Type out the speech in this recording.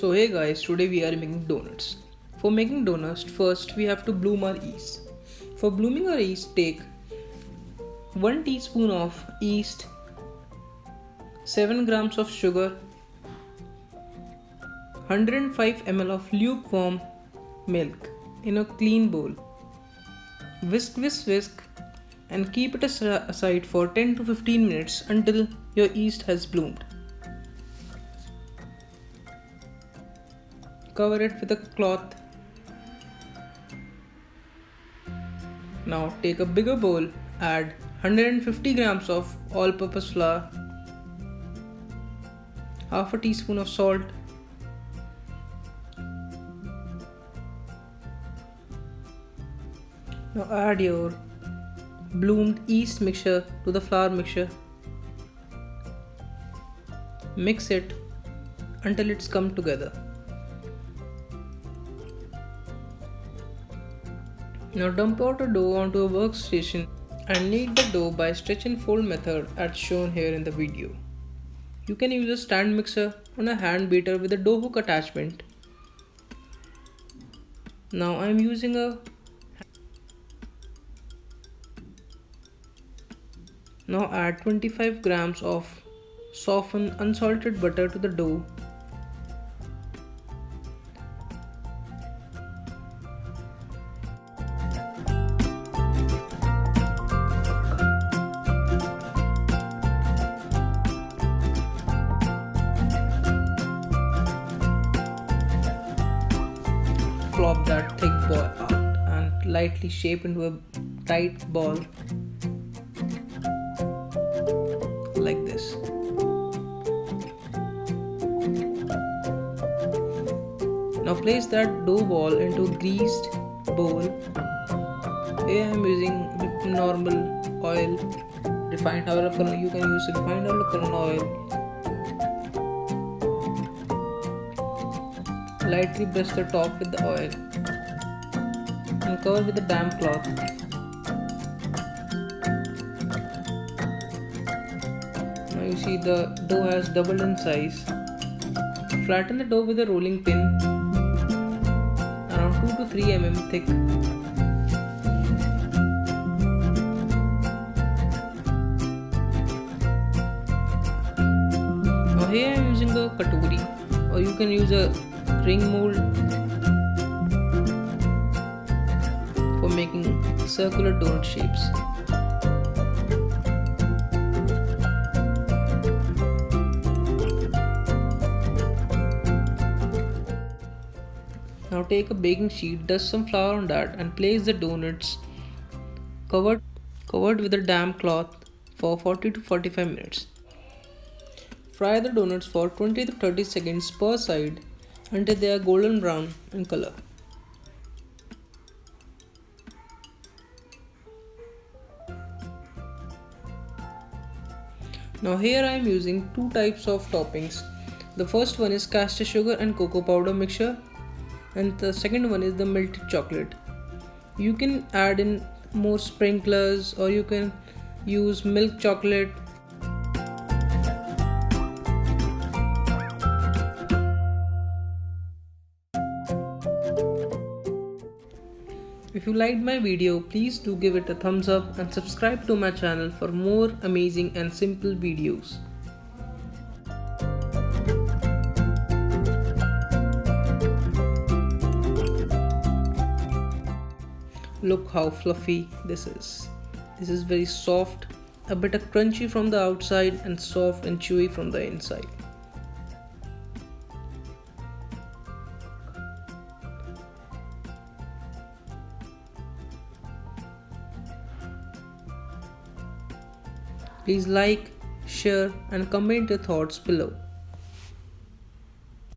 So hey guys, today we are making donuts. For making donuts, first we have to bloom our yeast. For blooming our yeast, take 1 teaspoon of yeast, 7 grams of sugar, 105 ml of lukewarm milk in a clean bowl. Whisk, whisk, whisk and keep it aside for 10 to 15 minutes until your yeast has bloomed. Cover it with a cloth. Now take a bigger bowl, add 150 grams of all-purpose flour, half a teaspoon of salt, now add your bloomed yeast mixture to the flour mixture. Mix it until it's come together. Now dump out a dough onto a workstation and knead the dough by stretch and fold method as shown here in the video. You can use a stand mixer or a hand beater with a dough hook attachment. Now I am using Now add 25 grams of softened unsalted butter to the dough. Flop that thick ball out and lightly shape into a tight ball like this. Now place that dough ball into a greased bowl. Here I am using normal oil, refined oil of color. You can use refined oil of color oil. Lightly brush the top with the oil and cover with a damp cloth. Now you see the dough has doubled in size. Flatten the dough with a rolling pin around 2 to 3 mm thick. Now here I am using a katuri, or you can use a ring mold for making circular donut shapes. Now take a baking sheet, dust some flour on that and place the donuts covered with a damp cloth for 40 to 45 minutes. Fry the donuts for 20 to 30 seconds per side until they are golden brown in color. Now here I am using two types of toppings. The first one is caster sugar and cocoa powder mixture, and the second one is the melted chocolate. You can add in more sprinklers, or you can use milk chocolate. If you liked my video, please do give it a thumbs up and subscribe to my channel for more amazing and simple videos. Look how fluffy this is. This is very soft, a bit crunchy from the outside and soft and chewy from the inside. Please like, share and comment your thoughts below.